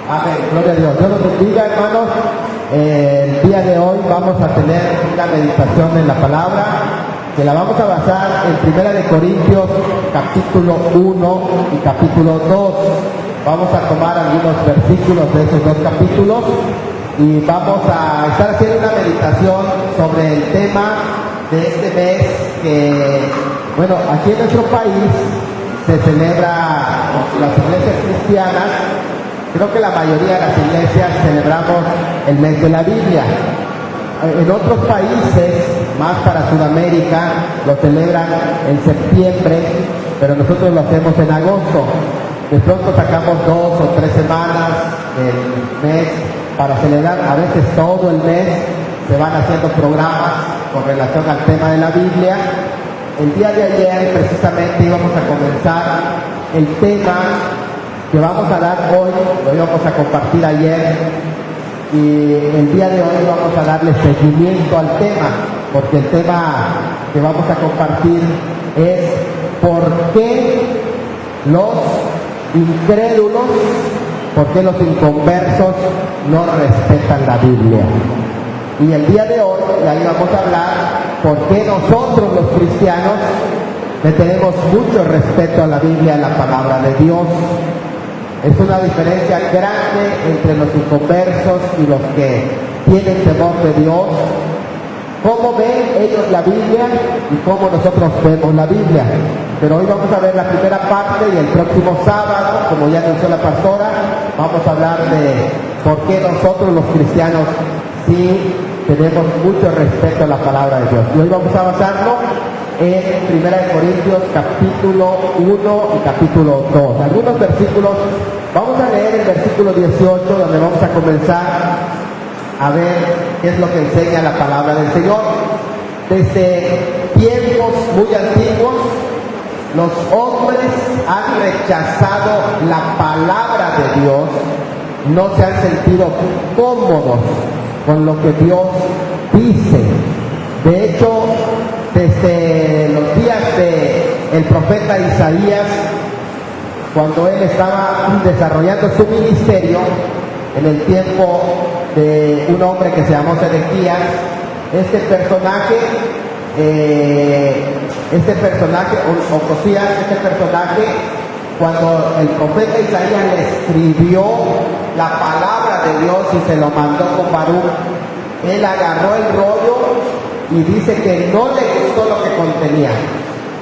Amén, gloria a Dios. Dios los bendiga, hermanos. El día de hoy vamos a tener una meditación en la palabra que la vamos a basar en 1 Corintios capítulo 1 y capítulo 2. Vamos a tomar algunos versículos de esos dos capítulos y vamos a estar haciendo una meditación sobre el tema de este mes que, bueno, aquí en nuestro país se celebra las iglesias cristianas. Creo que la mayoría de las iglesias celebramos el mes de la Biblia. En otros países, más para Sudamérica, lo celebran en septiembre, pero nosotros lo hacemos en agosto. De pronto sacamos 2 o 3 semanas del mes para celebrar, a veces todo el mes se van haciendo programas con relación al tema de la Biblia. El día de ayer precisamente íbamos a comenzar el tema que vamos a dar hoy, lo íbamos a compartir ayer, y el día de hoy vamos a darle seguimiento al tema, porque el tema que vamos a compartir es ¿por qué los incrédulos, por qué los inconversos no respetan la Biblia? Y el día de hoy, de ahí vamos a hablar por qué nosotros los cristianos le tenemos mucho respeto a la Biblia, a la palabra de Dios. Es una diferencia grande entre los inconversos y los que tienen temor de Dios. Cómo ven ellos la Biblia y cómo nosotros vemos la Biblia. Pero hoy vamos a ver la primera parte y el próximo sábado, como ya anunció la pastora, vamos a hablar de por qué nosotros los cristianos sí tenemos mucho respeto a la palabra de Dios. Y hoy vamos a basarlo en 1 Corintios capítulo 1 y capítulo 2. Algunos versículos, vamos a leer el versículo 18, donde vamos a comenzar a ver qué es lo que enseña la palabra del Señor. Desde tiempos muy antiguos, los hombres han rechazado la palabra de Dios, no se han sentido cómodos con lo que Dios dice. De hecho, desde los días del profeta Isaías, cuando él estaba desarrollando su ministerio, en el tiempo de un hombre que se llamó Sedequías, este personaje, cuando el profeta Isaías le escribió la palabra de Dios y se lo mandó con Baruch, él agarró el rollo y dice que no le gustó lo que contenía,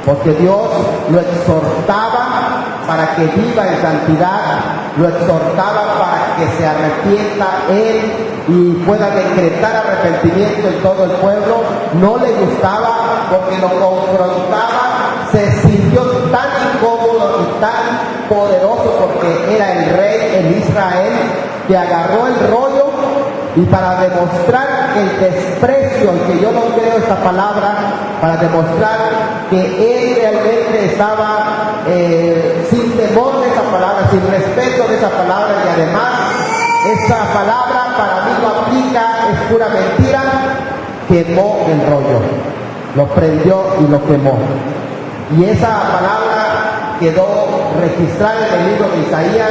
porque Dios lo exhortaba para que viva en santidad, lo exhortaba para que se arrepienta él y pueda decretar arrepentimiento en todo el pueblo. No le gustaba porque lo confrontaba, se sintió tan incómodo y tan poderoso porque era el rey en Israel, que agarró el rollo y para demostrar el desprecio, que yo no creo esta palabra, para demostrar que él realmente estaba sin temor de esa palabra, sin respeto de esa palabra, y además esa palabra para mí no aplica, es pura mentira, quemó el rollo, lo prendió y lo quemó. Y esa palabra quedó registrada en el libro de Isaías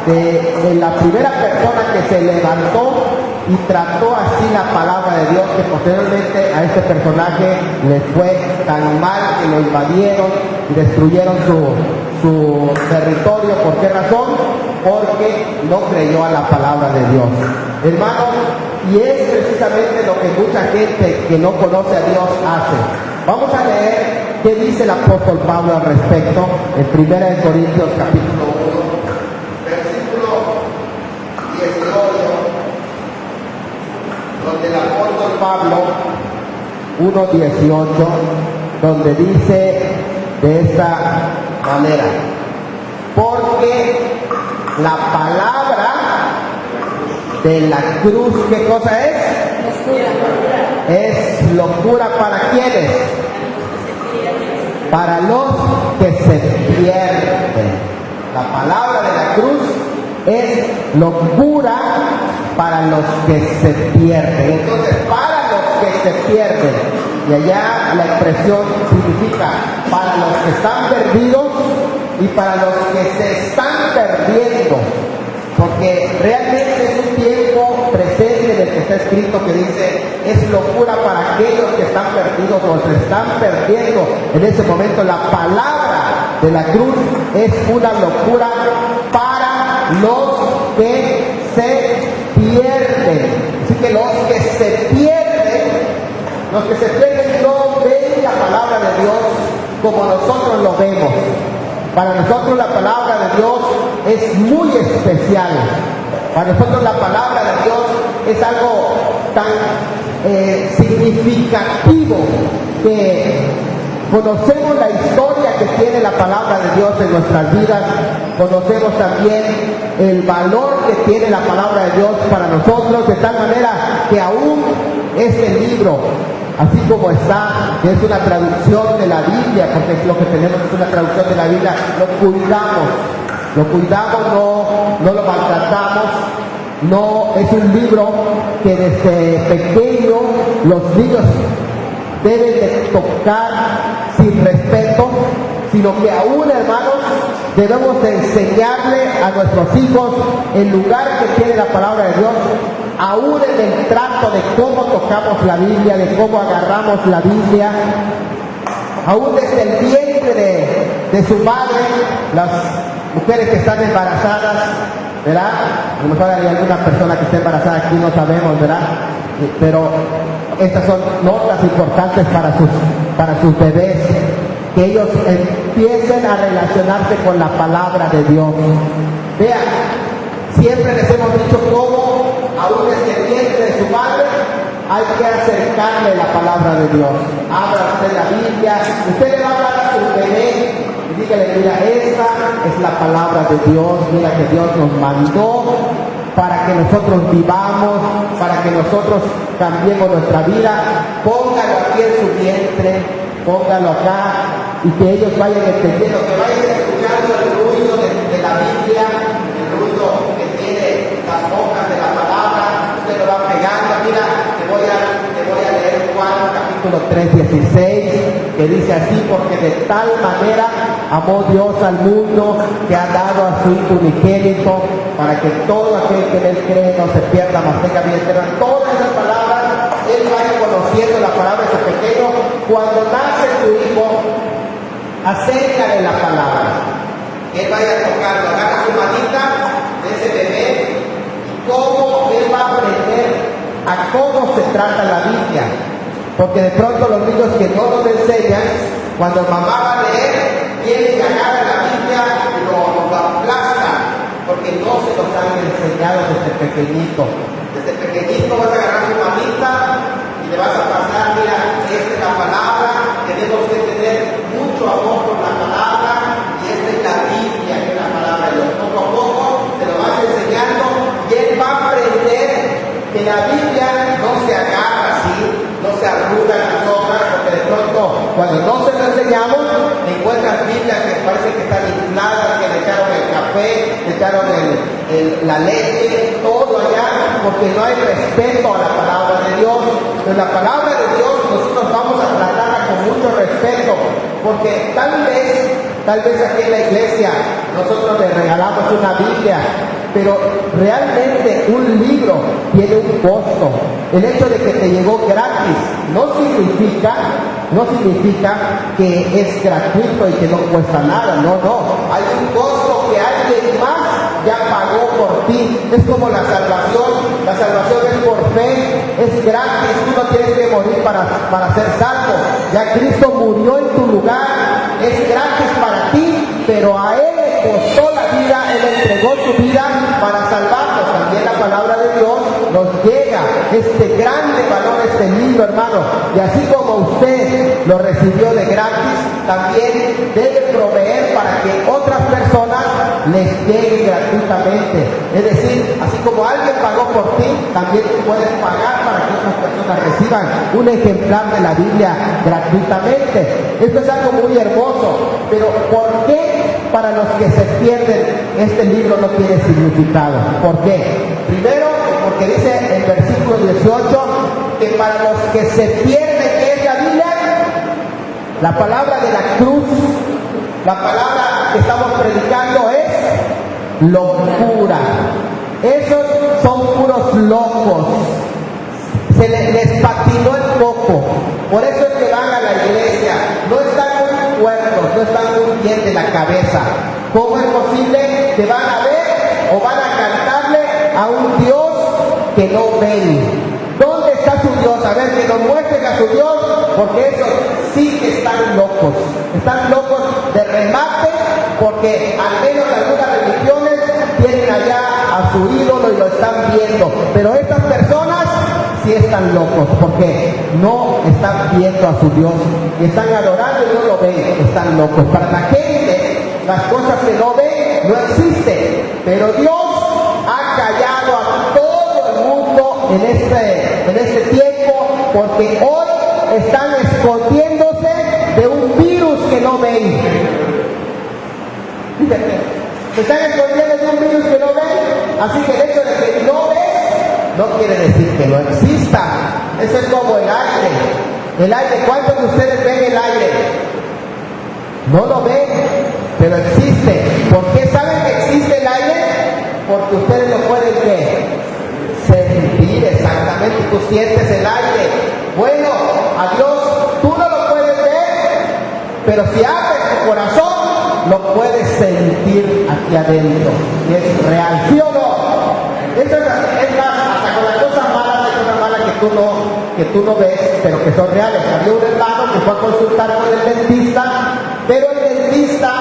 de la primera persona que se levantó y trató así la palabra de Dios, que posteriormente a este personaje le fue tan mal que lo invadieron y destruyeron su territorio. ¿Por qué razón? Porque no creyó a la palabra de Dios. Hermanos, y es precisamente lo que mucha gente que no conoce a Dios hace. Vamos a leer qué dice el apóstol Pablo al respecto en 1 Corintios capítulo 1, versículo 18, donde el apóstol Pablo, 1:18, donde dice de esta manera: porque la palabra de la cruz, ¿qué cosa es? Es locura para quienes, para los que se pierden. La palabra de la cruz es locura para los que se pierden. Entonces, para los que se pierden, y allá la expresión significa para los que están perdidos y para los que se están perdiendo. porque realmente es un tiempo presente en el que está escrito que dice, es locura para aquellos que están perdidos o se están perdiendo en ese momento. La palabra de la cruz es una locura para los que se pierden. Así que los que se pierden no ven la palabra de Dios como nosotros lo vemos. Para nosotros la palabra de Dios es muy especial. Para nosotros la palabra de Dios es algo tan significativo que conocemos la historia que tiene la palabra de Dios en nuestras vidas. Conocemos también el valor que tiene la palabra de Dios para nosotros, de tal manera que aún este libro, así como está, que es una traducción de la Biblia, porque es lo que tenemos, es una traducción de la Biblia, lo cuidamos, no lo maltratamos, no es un libro que desde pequeño los niños deben de tocar sin respeto, sino que aún, hermanos, debemos de enseñarle a nuestros hijos el lugar que tiene la palabra de Dios, aún en el trato de cómo tocamos la Biblia, de cómo agarramos la Biblia, aún desde el vientre de su madre, las mujeres que están embarazadas, ¿verdad? A lo mejor hay alguna persona que esté embarazada aquí, no sabemos, ¿verdad? Pero estas son notas importantes para sus bebés, que ellos empiecen a relacionarse con la palabra de Dios. Vean, siempre les hemos dicho cómo, aún desde el vientre de su madre, hay que acercarle la palabra de Dios. Abra usted la Biblia, usted le va a hablar a su bebé y dígale, mira, esta es la palabra de Dios, mira que Dios nos mandó para que nosotros vivamos, para que nosotros cambiemos nuestra vida. Póngalo aquí en su vientre, póngalo acá, y que ellos vayan entendiendo, que vayan escuchando el ruido de la Biblia, el ruido que tiene las hojas de la palabra. Usted lo va pegando. Mira, te voy a leer Juan capítulo 3:16, que dice así: porque de tal manera amó Dios al mundo, que ha dado a su Hijo unigénito, para que todo aquel que en él cree no se pierda, mas tenga vida eterna. Todas esas palabras, él vaya conociendo la palabra de su pequeño. Cuando nace tu hijo, acércale la palabra. Él vaya a tocarlo, agarra su manita de ese bebé, y cómo él va a aprender a cómo se trata la Biblia. Porque de pronto los niños que no nos enseñan, cuando mamá va a leer, vienen y agarran la Biblia y lo aplastan, porque no se los han enseñado desde pequeñito. Desde pequeñito vas a agarrar su manita y le vas a pasar, mira, esta es la palabra, tenemos que tener mucho amor por la palabra, y esta es la Biblia, que es la palabra de Dios. Poco a poco te lo vas enseñando y él va a aprender que la Biblia no se agarra así, no se arrugan las hojas, porque de pronto cuando no se lo enseñamos, encuentras Biblias que parece que están infladas, que le echaron el café, le echaron la leche, todo allá, porque no hay respeto a la palabra de Dios. Pero la palabra de Dios nosotros vamos a tratarla con mucho respeto, porque tal vez aquí en la iglesia nosotros le regalamos una Biblia, pero realmente un libro tiene un costo. El hecho de que te llegó gratis no significa que es gratuito y que no cuesta nada. No, hay un costo que alguien más ya pagó por ti. Es como la salvación es por fe, es gratis, tú no tienes que morir para ser salvo. Ya Cristo murió en tu lugar, es gratis para ti, pero a Él le costó la vida, Él entregó su vida para salvarnos. También la palabra de Dios nos llega, este grande valor, este libro, hermano, y así como usted lo recibió de gratis, también debe proveer para que otras personas les llegue gratuitamente. Es decir, así como alguien pagó por ti, también tú puedes pagar para que otras personas reciban un ejemplar de la Biblia gratuitamente. Esto es algo muy hermoso, pero ¿por qué para los que se pierden este libro no tiene significado? ¿Por qué? Primero, porque dice en versículo 18 que para los que se pierden, ¿qué es la Biblia? La palabra de la cruz, la palabra que estamos predicando es locura. Esos son puros locos. Les patinó el coco. Por eso es que van a la iglesia. No están muy cuerdos, no están muy bien de la cabeza. ¿Cómo es posible que van a ver o van a cantarle a un Dios que no ven? ¿Dónde está su Dios? A ver, que nos muestren a su Dios, porque esos sí que están locos. Están locos de remate, porque al menos algunas religiones tienen allá a su ídolo y lo están viendo. Pero estas personas sí están locos, porque no están viendo a su Dios. Y están adorando y no lo ven. Están locos. Para la gente, las cosas que no ven no existen. Pero Dios ha callado a todo el mundo en este tiempo, porque hoy están escondiéndose de un virus que no ven. Se están escondiendo de un virus que no ven, así que el hecho de que no ves no quiere decir que no exista. Eso es como el aire. El aire, ¿cuántos de ustedes ven el aire? No lo ven, pero existe. ¿Por qué saben que existe el aire? Porque ustedes lo pueden ver. Sentir, exactamente, tú sientes el aire. Bueno, a Dios tú no lo puedes ver, pero si abres tu corazón, lo puedes sentir aquí adentro. Y es real, ¿sí o no? Eso es más, hasta con las cosas malas, hay cosas malas que tú no ves, pero que son reales. Había un hermano que fue a consultar con el dentista, pero el dentista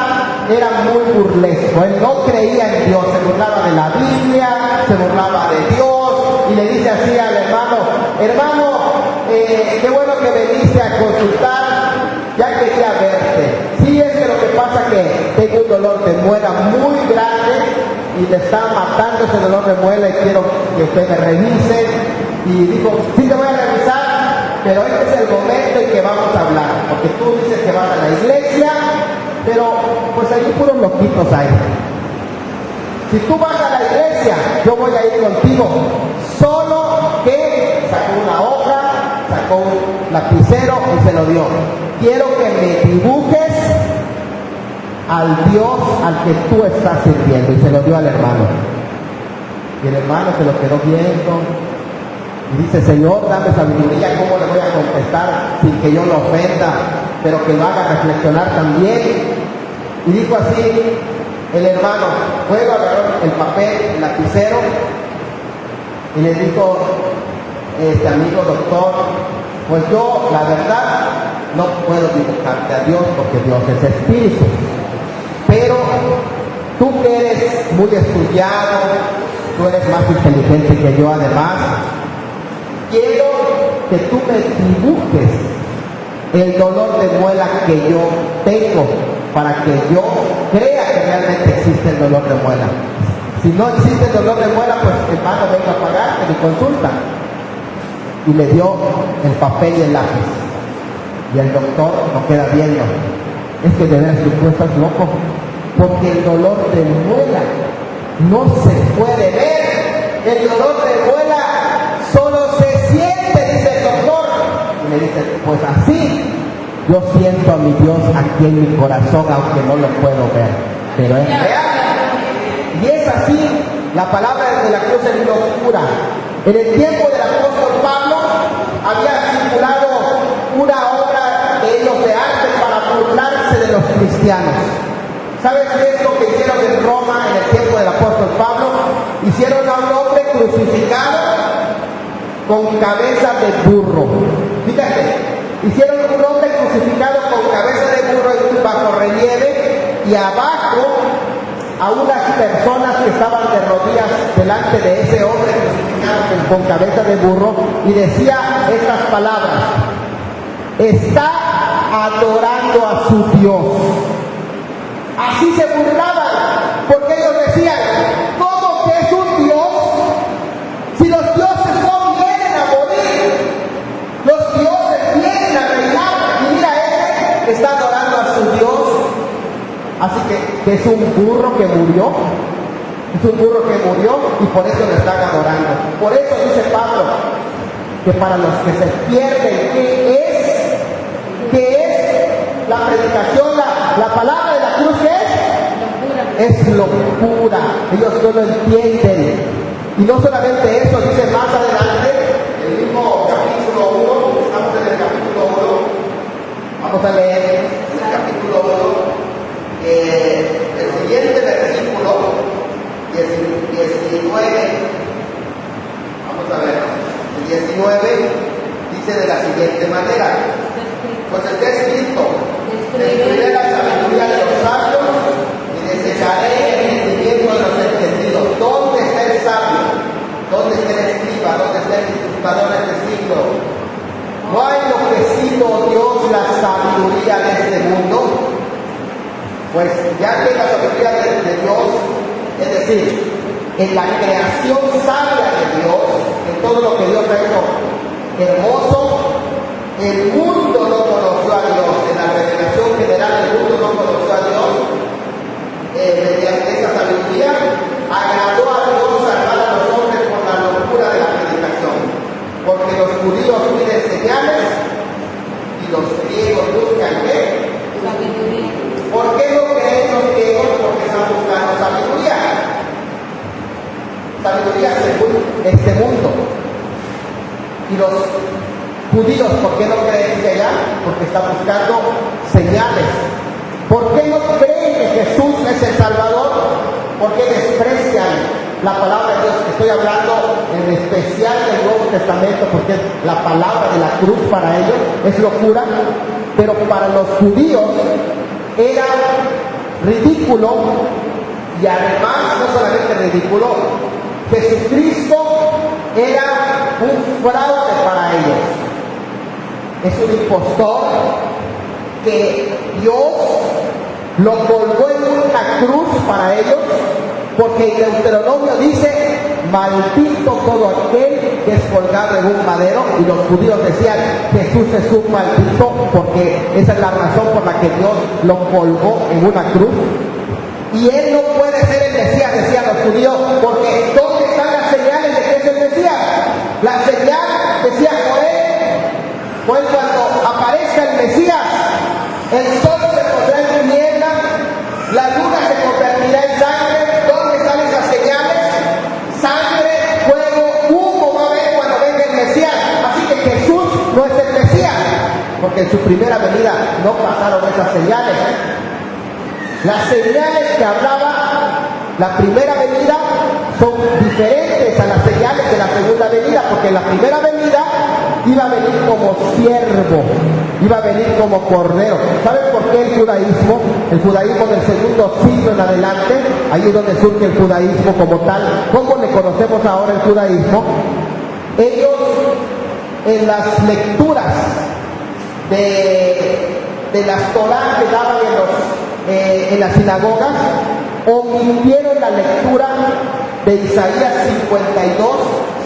era muy burlesco. Él no creía en Dios, se burlaba de la Biblia, se burlaba de Dios, y le dice así al hermano: qué bueno que viniste a consultar, ya quería verte. Sí, es que lo que pasa es que tengo un dolor de muela muy grande y le está matando ese dolor de muela y quiero que usted me revise. Y dijo: sí, te voy a revisar, pero este es el momento en que vamos a hablar, porque tú dices que vas a la iglesia, pero pues hay puros loquitos ahí. Si tú vas a la iglesia, yo voy a ir contigo. Solo que sacó una hoja, sacó un lapicero y se lo dio. Quiero que me dibujes al Dios al que tú estás sirviendo. Y se lo dio al hermano. Y el hermano se lo quedó viendo. Y dice: Señor, dame sabiduría, ¿cómo le voy a contestar sin que yo lo ofenda, pero que lo haga reflexionar también? Y dijo así el hermano, luego agarró el papel, el lapicero, y le dijo: amigo doctor, pues yo la verdad no puedo dibujarte a Dios, porque Dios es espíritu, pero tú que eres muy estudiado, tú eres más inteligente que yo además, quiero que tú me dibujes el dolor de muela que yo tengo, para que yo crea que realmente existe el dolor de muela. Si no existe el dolor de muela, pues hermano, venga a pagarte mi consulta. Y le dio el papel y el lápiz. Y el doctor lo queda viendo. Es que de veras tú estás loco, porque el dolor de muela no se puede ver. El dolor de muela solo se siente, dice el doctor. Y le dice: pues así yo siento a mi Dios aquí en mi corazón, aunque no lo puedo ver, pero es real. Y es así, la palabra de la cruz es locura. En el tiempo del apóstol Pablo había circulado una obra de ellos de arte para burlarse de los cristianos. ¿Sabes qué es lo que hicieron en Roma en el tiempo del apóstol Pablo? Hicieron a un hombre crucificado con cabeza de burro. Fíjate. Hicieron un hombre crucificado con cabeza de burro en un bajo relieve, y abajo a unas personas que estaban de rodillas delante de ese hombre crucificado con cabeza de burro, y decía estas palabras: está adorando a su Dios. Así se burlaban, porque ellos decían: ¿cómo que es un Dios? Si los dioses no vienen a morir, los dioses vienen a reinar, y mira, ese está adorando a su Dios. Así que es un burro que murió, es un burro que murió, y por eso lo están adorando. Por eso dice Pablo que para los que se pierden, ¿qué es la predicación, la palabra de la cruz? ¿Qué es? es locura. Ellos no lo entienden. Y no solamente eso, dice más adelante, el mismo capítulo 1, estamos en el capítulo 1, vamos a leer el capítulo 1, el siguiente versículo, 19, vamos a ver, el 19 dice de la siguiente manera, pues está escrito, destruiré la sabiduría de los sabios y desecharé el entendimiento de los entendidos. ¿Dónde está el sabio? ¿Dónde está el escriba? ¿Dónde está el discutador de este siglo? ¿No ha enloquecido Dios la sabiduría de este mundo? Pues ya que la sabiduría de Dios, es decir, en la creación sabia de Dios, en todo lo que Dios ha hecho hermoso, el mundo no conoció a Dios. En la revelación general, el mundo no conoció a Dios. Mediante esa sabiduría, agradó a Dios salvar a los hombres por la locura de la predicación. Porque los judíos piden señales y los griegos buscan ¿qué? Sabiduría. ¿Por qué no creen los griegos? Porque están buscando sabiduría. Sabiduría según este mundo. Y los judíos, ¿por qué no creen que allá? Porque están buscando señales. ¿Por qué no creen que Jesús es el Salvador? ¿Por qué desprecian la palabra de Dios? Estoy hablando en especial del Nuevo Testamento, porque la palabra de la cruz para ellos es locura, pero para los judíos era ridículo, y además no solamente ridículo, Jesucristo era un fraude para ellos. Es un impostor que Dios lo colgó en una cruz para ellos, porque en Deuteronomio dice, maldito todo aquel que es colgado en un madero, y los judíos decían, Jesús es un maldito, porque esa es la razón por la que Dios lo colgó en una cruz. Y él no puede ser el Mesías, decían los judíos, porque ¿dónde están las señales de que es el Mesías? La señal, decía Joel, cuando aparezca el Mesías, el sol se pondrá en tinieblas, la luna se convertirá en sangre. ¿Dónde están esas señales? Sangre, fuego, humo va a haber cuando venga el Mesías. Así que Jesús no es el Mesías, porque en su primera venida no pasaron esas señales. Las señales que hablaba la primera venida son diferentes a las señales de la segunda venida, porque en la primera venida iba a venir como siervo, iba a venir como cordero. ¿Saben por qué el judaísmo? El judaísmo del segundo siglo en adelante, ahí es donde surge el judaísmo como tal. ¿Cómo le conocemos ahora el judaísmo? Ellos en las lecturas de las Torá que daban en las sinagogas, omitieron la lectura de Isaías 52,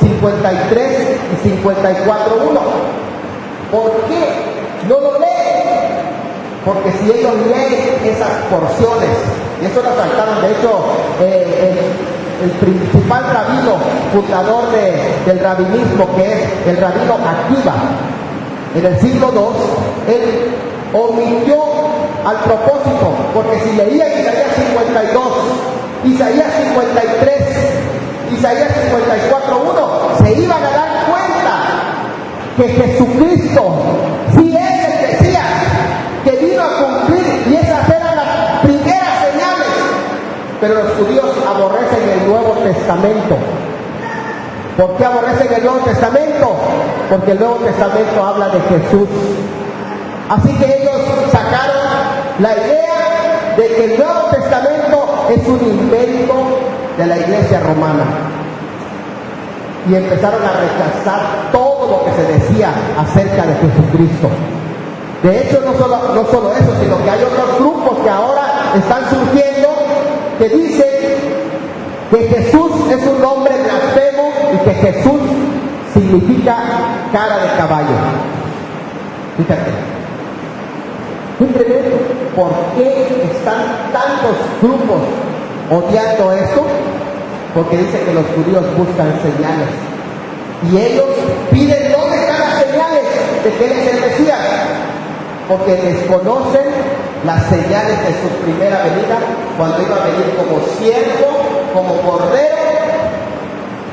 53 y 54.1. ¿Por qué? No lo leen. Porque si ellos leen esas porciones, y eso lo saltaron, de hecho, el principal rabino fundador del rabinismo, que es el rabino Akiva, en el siglo II, él omitió al propósito, porque si leía Isaías 52, Isaías 53, Isaías 54.1, se iban a dar cuenta que Jesucristo sí es el Mesías, que vino a cumplir, y esas eran las primeras señales. Pero los judíos aborrecen el Nuevo Testamento. ¿Por qué aborrecen el Nuevo Testamento? Porque el Nuevo Testamento habla de Jesús. Así que ellos sacaron la idea de que el Nuevo Testamento es un invento de la Iglesia romana, y empezaron a rechazar todo lo que se decía acerca de Jesucristo. De hecho, no solo eso, sino que hay otros grupos que ahora están surgiendo que dicen que Jesús es un nombre blasfemo y que Jesús significa cara de caballo. Fíjate. ¿Por qué están tantos grupos odiando esto? Porque dice que los judíos buscan señales, y ellos piden dónde están las señales de que Él es el Mesías, porque desconocen las señales de su primera venida, cuando iba a venir como siervo, como cordero.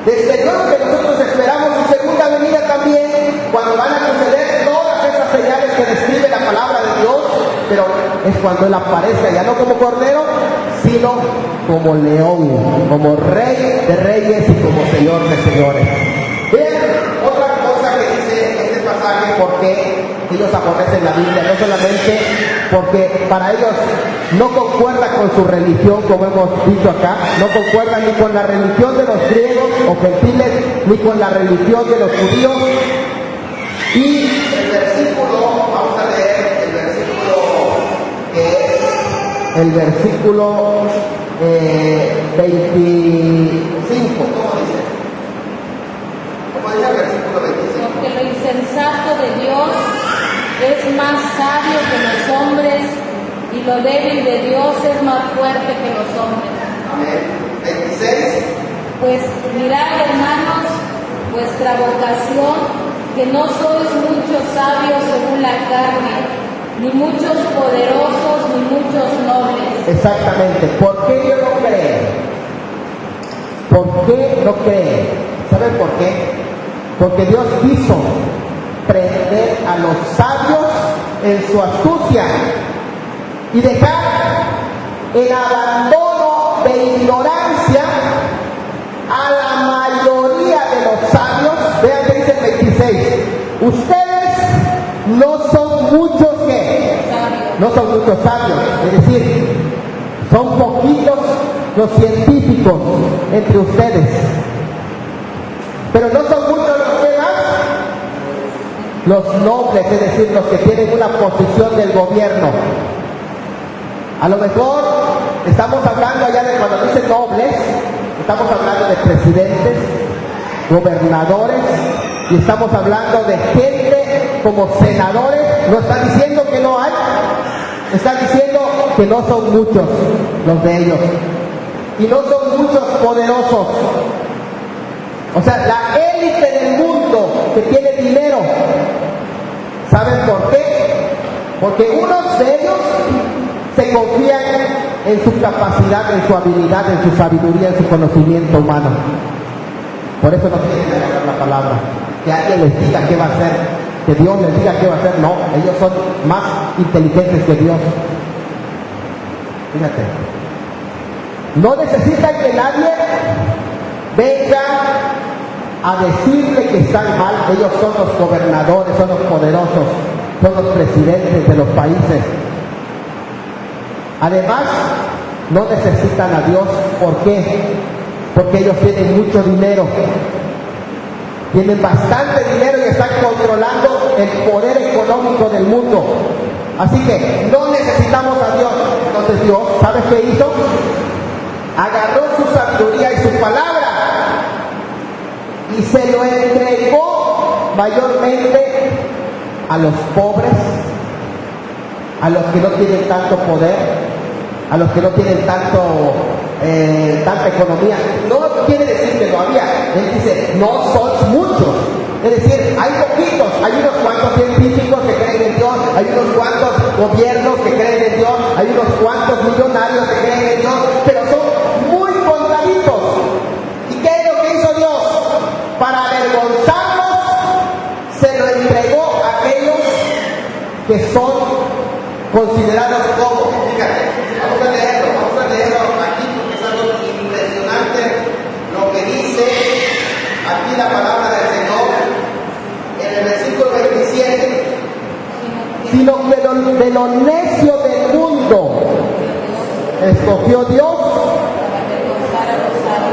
Desde luego que nosotros esperamos su segunda venida también, cuando van a suceder todas esas señales que describe la palabra de Dios, pero es cuando Él aparezca ya no como cordero, sino como león, como rey de reyes y como señor de señores. Vean otra cosa que dice este pasaje, porque ellos aborrecen la Biblia, no solamente porque para ellos no concuerda con su religión, como hemos dicho acá, no concuerda ni con la religión de los griegos o gentiles, ni con la religión de los judíos. Y el versículo, vamos a leer el versículo que es el versículo 25, ¿cómo dice? ¿Cómo dice el versículo 25? Porque lo insensato de Dios es más sabio que los hombres, y lo débil de Dios es más fuerte que los hombres. Amén. 26. Pues mirad, hermanos, vuestra vocación, que no sois muchos sabios según la carne, ni muchos poderosos, ni muchos nobles. Exactamente. ¿Por qué yo no creo? ¿Por qué no creo? ¿Saben por qué? Porque Dios quiso prender a los sabios en su astucia y dejar el abandono de ignorancia a la mayoría de los sabios. Vean que dice el 26. Ustedes no son muchos que no son muchos sabios, es decir, son poquitos los científicos entre ustedes, pero no son muchos los que más, los nobles, es decir, los que tienen una posición del gobierno. A lo mejor estamos hablando allá de, cuando dicen nobles, estamos hablando de presidentes, gobernadores, y estamos hablando de gente como senadores. No está diciendo que no hay, está diciendo que no son muchos los de ellos, y no son muchos poderosos. O sea, la élite del mundo que tiene dinero. ¿Saben por qué? Porque unos de ellos se confían en su capacidad, en su habilidad, en su sabiduría, en su conocimiento humano. Por eso no quieren agarrar la palabra. Que alguien les diga qué va a hacer, que Dios les diga qué va a hacer. No, ellos son más inteligentes que Dios. Fíjate. No necesitan que nadie venga a decirle que están mal. Ellos son los gobernadores, son los poderosos, son los presidentes de los países. Además, no necesitan a Dios. ¿Por qué? Porque ellos tienen mucho dinero, tienen bastante dinero y están controlando el poder económico del mundo. Así que no necesitamos a Dios. Entonces Dios, ¿sabes qué hizo? Agarró su sabiduría y su palabra y se lo entregó mayormente a los pobres, a los que no tienen tanto poder, a los que no tienen tanta economía. No quiere decir que no había. Él dice, no sois muchos. Es decir, hay poquitos, hay unos cuantos científicos que creen en Dios, hay unos cuantos gobiernos que creen en Dios, hay unos cuantos millonarios que creen en Dios, pero son muy contaditos. ¿Y qué es lo que hizo Dios? Para avergonzarlos, se lo entregó a aquellos que son considerados como, fíjate, vamos a leerlo aquí porque es algo impresionante lo que dice aquí la palabra del Señor en el versículo 27. Sino que de lo necio del mundo escogió Dios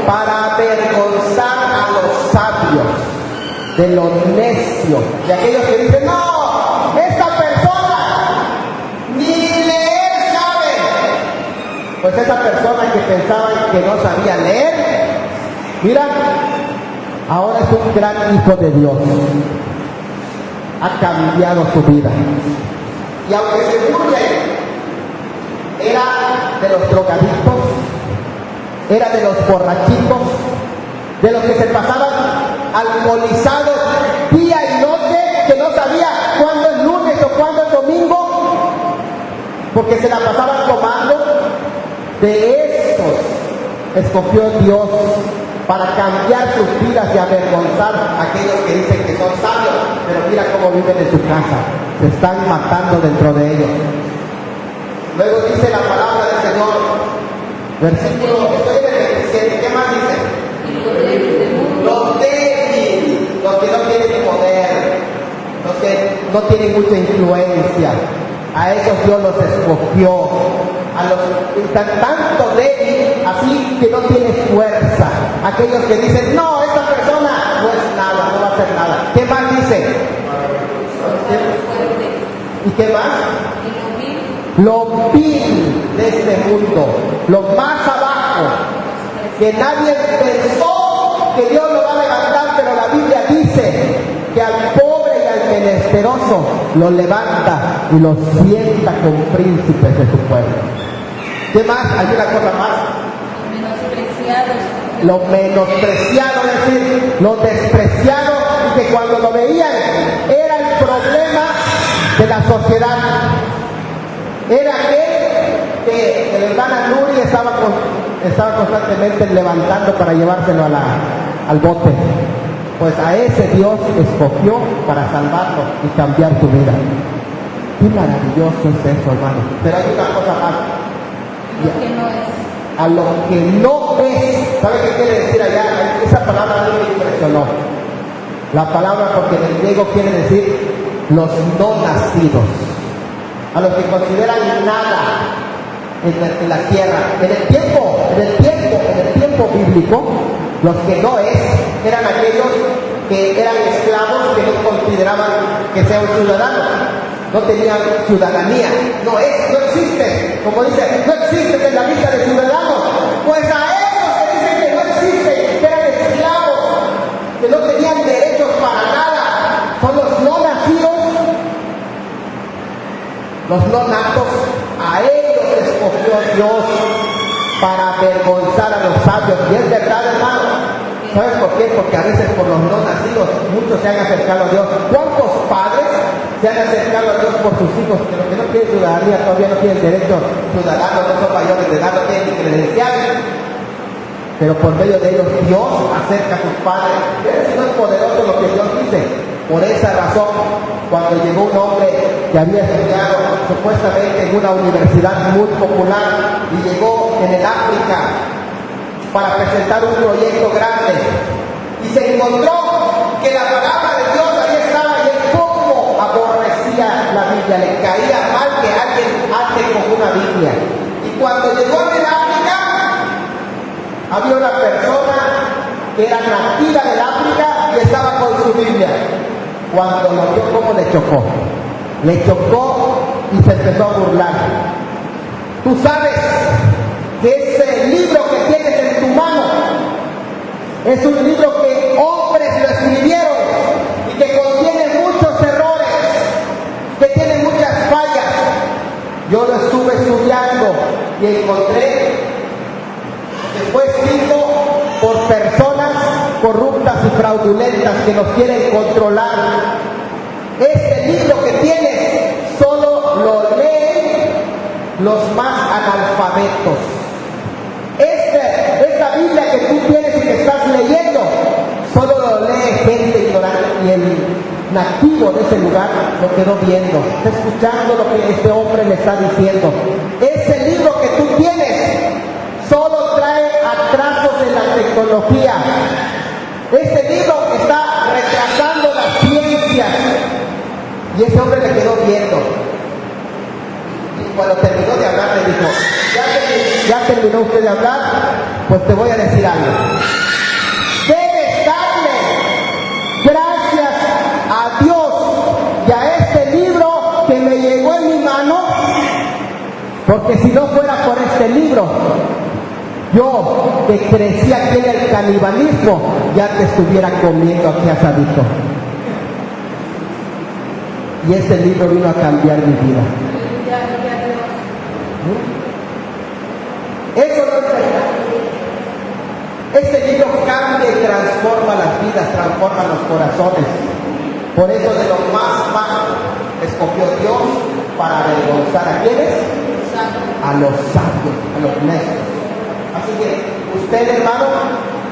para avergonzar a los sabios. De lo necio, de aquellos que dicen, no, esta persona ni leer sabe. Pues esa persona que pensaban que no sabía leer, mira, ahora es un gran hijo de Dios. Ha cambiado su vida. Y aunque se burlen, era de los drogadictos, era de los borrachitos, de los que se pasaban alcoholizados día y noche, que no sabía cuándo es lunes o cuándo es domingo. porque se la pasaban tomando. De estos escogió Dios para cambiar sus vidas y avergonzar a aquellos que dicen que son sabios, pero mira cómo viven en su casa, se están matando dentro de ellos. Luego dice la palabra del Señor, versículo, estoy en el 27, ¿qué más dice? Los débiles, los que no tienen poder, los que no tienen mucha influencia, a ellos Dios los escogió, a los tanto débil, así que no tiene fuerza, aquellos que dicen, no, esta persona no es nada, no va a hacer nada. ¿Qué más dice? ¿Y qué más? Lo vil de este mundo, lo más abajo, que nadie pensó que Dios lo va a levantar, pero la Biblia dice que al pobre y al menesteroso lo levanta y lo sienta con príncipes de su pueblo. ¿Qué más? Hay una cosa más. Lo menospreciado, es decir, lo despreciado, y que cuando lo veían era el problema de la sociedad. Era aquel que la hermana Nuri estaba constantemente levantando para llevárselo al bote. Pues a ese Dios escogió para salvarlo y cambiar su vida. Qué maravilloso es eso, hermano. Pero hay una cosa más. A lo que no es. ¿Sabe qué quiere decir allá? Esa palabra a mí me impresionó. La palabra, porque en el griego quiere decir los no nacidos. A los que consideran nada en la tierra. En el tiempo bíblico, los que no eran aquellos que eran esclavos, que no consideraban que sean ciudadanos, no tenían ciudadanía, no existen, como dice, no existen en la lista de ciudadanos. Pues a esos que dicen que no existen, que eran esclavos, que no tenían derechos para nada, son los no nacidos. Los no natos, a ellos escogió Dios para avergonzar a los sabios. Y es verdad, hermano. ¿Sabes por qué? Porque a veces por los no nacidos muchos se han acercado a Dios. ¿Cuántos padres se han acercado a Dios por sus hijos? Que los que no tienen ciudadanía todavía no tienen derecho ciudadano, no son mayores de edad, no tienen ni credenciales. Pero por medio de ellos Dios acerca a sus padres. Si no es poderoso lo que Dios dice. Por esa razón, cuando llegó un hombre que había estudiado supuestamente en una universidad muy popular y llegó en el África para presentar un proyecto grande y se encontró que la palabra de Dios ahí estaba y él como aborrecía la Biblia, le caía mal que alguien ande con una Biblia. Y cuando llegó en el África, había una persona que era nativa del África y estaba con su Biblia. Cuando lo vio, ¿cómo le chocó? Le chocó y se empezó a burlar. Tú sabes que ese libro que tienes en tu mano es un libro que hombres lo escribieron y que contiene muchos errores, que tiene muchas fallas. Yo lo estuve estudiando y encontré que fue escrito por personas corruptas y fraudulentas que nos quieren controlar. Este libro que tienes solo lo leen los más analfabetos. Esta Biblia que tú tienes y que estás leyendo solo lo lee gente ignorante, y el nativo de ese lugar lo quedó viendo, está escuchando lo que este hombre le está diciendo. Ese libro que tú tienes solo trae atrasos en la tecnología. Este libro está retrasando las ciencias. Y ese hombre le quedó viendo. Y cuando terminó de hablar, le dijo, ¿ya terminó usted de hablar? Pues te voy a decir algo. Debes darle gracias a Dios y a este libro que me llegó en mi mano, porque si no fuera por este libro, yo que crecí aquí en el canibalismo, ya te estuviera comiendo aquí asadito. Y este libro vino a cambiar mi vida. Eso no es verdad. Este libro cambia y transforma las vidas, transforma los corazones. Por eso de lo más bajo escogió Dios para avergonzar a quienes a los sabios, a los necios. Así que usted, hermano,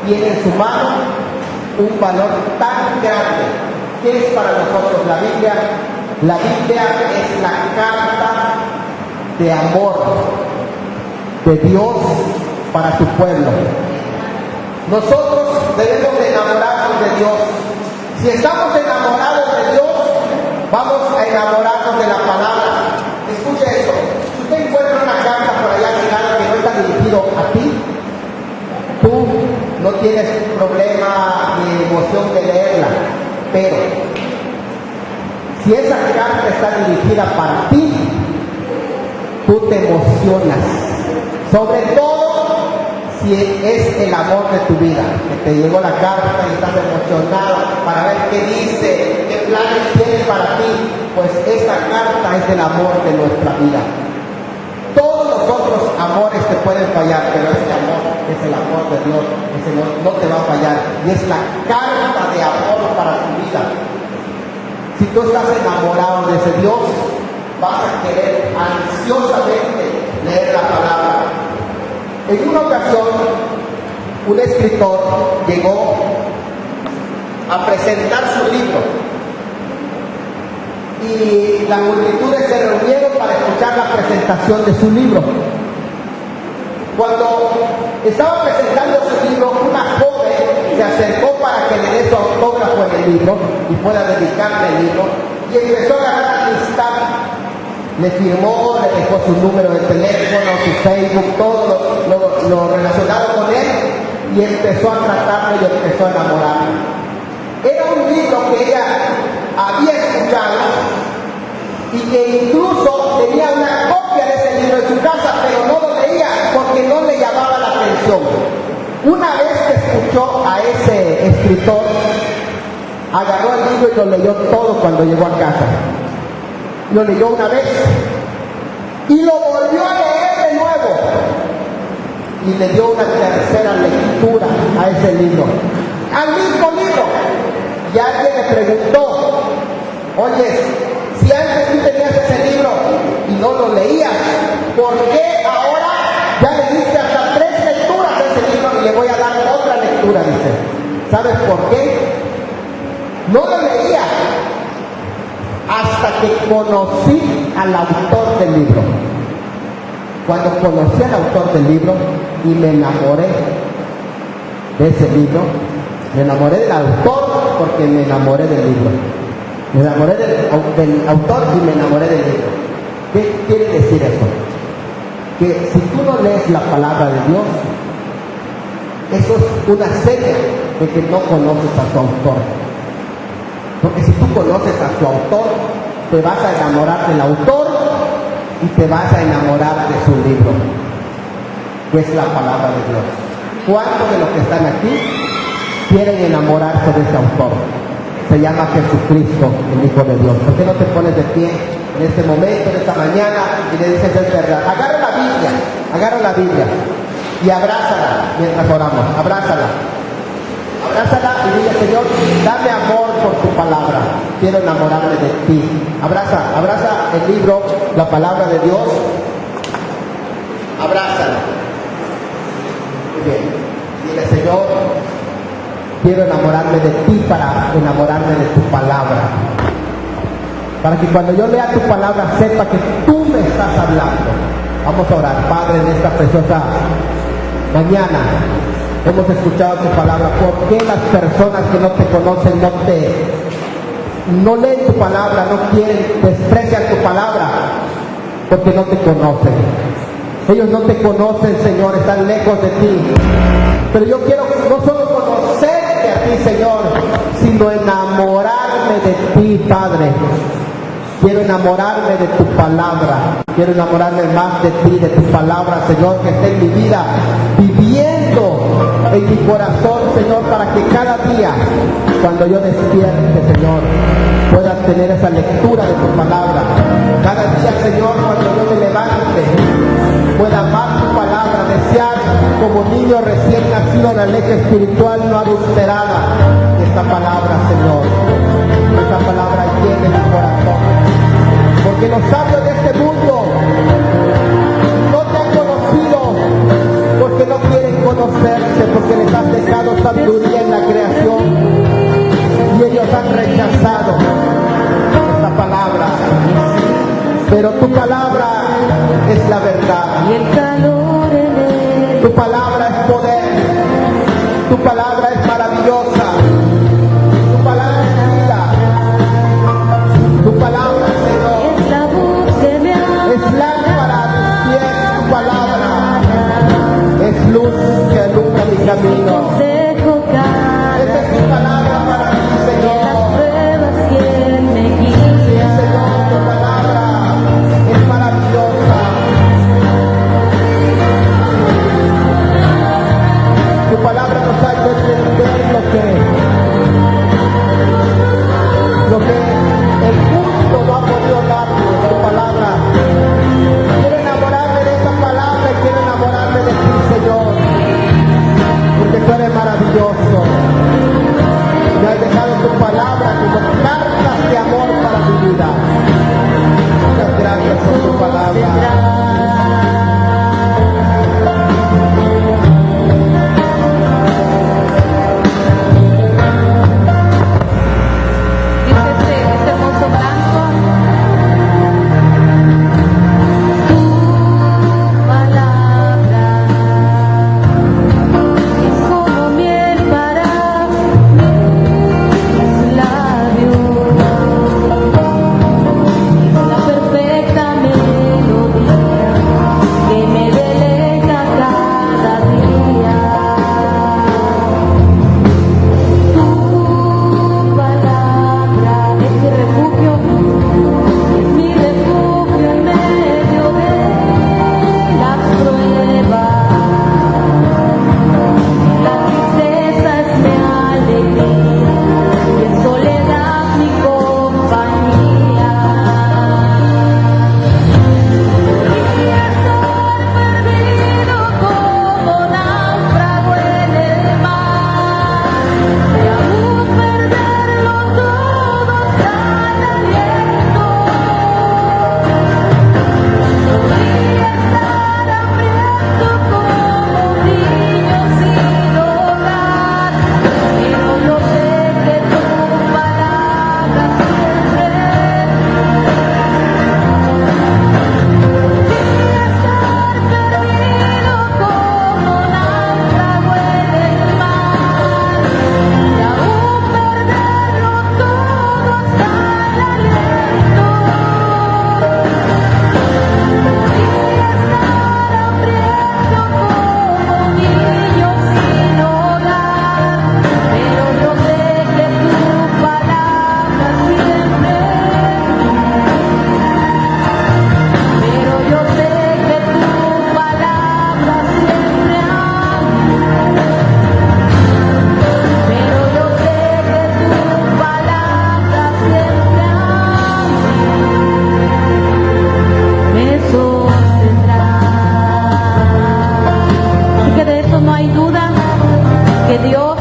tiene en su mano un valor tan grande. ¿Qué es para nosotros la Biblia? La Biblia es la carta de amor de Dios para su pueblo. Nosotros debemos de enamorarnos de Dios. Si estamos enamorados de Dios, vamos a enamorarnos de la palabra. Escuche esto. Si usted encuentra una carta por allá llegada que no está dirigido a ti, tú no tienes problema ni emoción de leerla. Pero si esa carta está dirigida para ti, tú te emocionas. Sobre todo si es el amor de tu vida, que te llegó la carta y estás emocionado para ver qué dice, qué planes tiene para ti. Pues esta carta es el amor de nuestra vida. Todos los otros amores te pueden fallar, pero este amor es el amor de Dios, ese no te va a fallar, y es la carta de amor para tu vida. Si tú estás enamorado de ese Dios, vas a querer ansiosamente leer la palabra. En una ocasión, un escritor llegó a presentar su libro y las multitudes se reunieron para escuchar la presentación de su libro. Cuando estaba presentando su libro, una joven se acercó para que le dé su autógrafo en el libro y pueda dedicarle el libro, y empezó a agarrar al instante. Le firmó, le dejó su número de teléfono, su Facebook, todo lo relacionado con él, y empezó a tratarlo y empezó a enamorarlo. Era un libro que ella había escuchado y que incluso tenía una copia de ese libro en su casa, pero no lo leía porque no le llamaba la atención. Una vez que escuchó a ese escritor, agarró el libro y lo leyó todo cuando llegó a casa. Lo leyó una vez y lo volvió a leer de nuevo y le dio una tercera lectura a ese libro, al mismo libro. Y alguien le preguntó: oye, si antes tú tenías ese libro y no lo leías, ¿por qué ahora ya le diste hasta 3 lecturas a ese libro y le voy a dar otra lectura? Dice. ¿Sabes por qué? No lo leía hasta que conocí al autor del libro. Cuando conocí al autor del libro y me enamoré de ese libro, me enamoré del autor porque me enamoré del libro. Me enamoré del autor y me enamoré del libro. ¿Qué quiere decir eso? Que si tú no lees la palabra de Dios, eso es una señal de que no conoces a su autor. Porque si tú conoces a su autor, te vas a enamorar del autor y te vas a enamorar de su libro, que es la palabra de Dios. ¿Cuántos de los que están aquí quieren enamorarse de ese autor? Se llama Jesucristo, el Hijo de Dios. ¿Por qué no te pones de pie en este momento, en esta mañana, y le dices: es verdad? Agarra la Biblia y abrázala mientras oramos. Abrázala y dile: Señor, dame amor por tu palabra, quiero enamorarme de ti. Abraza el libro, la palabra de Dios, abrázala. Muy bien, dile: Señor, quiero enamorarme de ti para enamorarme de tu palabra, para que cuando yo lea tu palabra sepa que tú me estás hablando. Vamos a orar. Padre, en esta preciosa mañana hemos escuchado tu palabra. ¿Por qué las personas que no te conocen no leen tu palabra, no quieren, desprecian tu palabra? Porque no te conocen. Ellos no te conocen, Señor, están lejos de ti. Pero yo quiero no solo conocerte a ti, Señor, sino enamorarme de ti, Padre. Quiero enamorarme de tu palabra. Quiero enamorarme más de ti, de tu palabra, Señor, que esté en mi vida, viviendo en mi corazón, Señor, para que cada día, cuando yo despierte, Señor, pueda tener esa lectura de tu palabra. Cada día, Señor, cuando yo me levante, pueda amar tu palabra, desear como niño recién nacido la leche espiritual no adulterada. Esta palabra, Señor, esta palabra llene mi corazón. Porque los sabios de este mundo no pero tu palabra es la verdad. y el calor en él. Tu palabra es poder, tu palabra es maravillosa, tu palabra es vida, tu palabra, Señor, Es la voz que me es lámpara a mis pies, tu palabra es luz que alumbra mi camino. consejo cada Esa es tu palabra para mí, las Señor. pruebas quien me Sí, guía. Señor, tu palabra es maravillosa. Tu palabra nos ha hecho entender lo que el mundo no ha podido darnos. Tu palabra. Quiero enamorarme de esa palabra y quiero enamorarme de ti, Señor, porque tú eres maravilloso. Me has dejado tu palabra como cartas de amor para mi vida. Muchas gracias por tu palabra. Dice este hermoso canto. Tu palabra es como miel para mis labios, es la perfecta melodía que me deleita cada día. Tu palabra es mi refugio en medio de las pruebas. La tristeza es mi alegría y en soledad mi compañía. Y estar perdido como náufrago en el mar, y aún perderlo todo está al aliento. Y estar hambriento como niño sin hogar, pero yo sé que tu palabra siempre. Y estar perdido como náufrago en el mar, y aún perderlo todo hasta el aliento. Y estar hambriento como niño sin hogar, pero yo sé que tu palabra siempre. Pero yo sé que tu palabra siempre Pero yo sé que tu palabra siempre me sostendrá. Y que de eso no hay duda, que Dios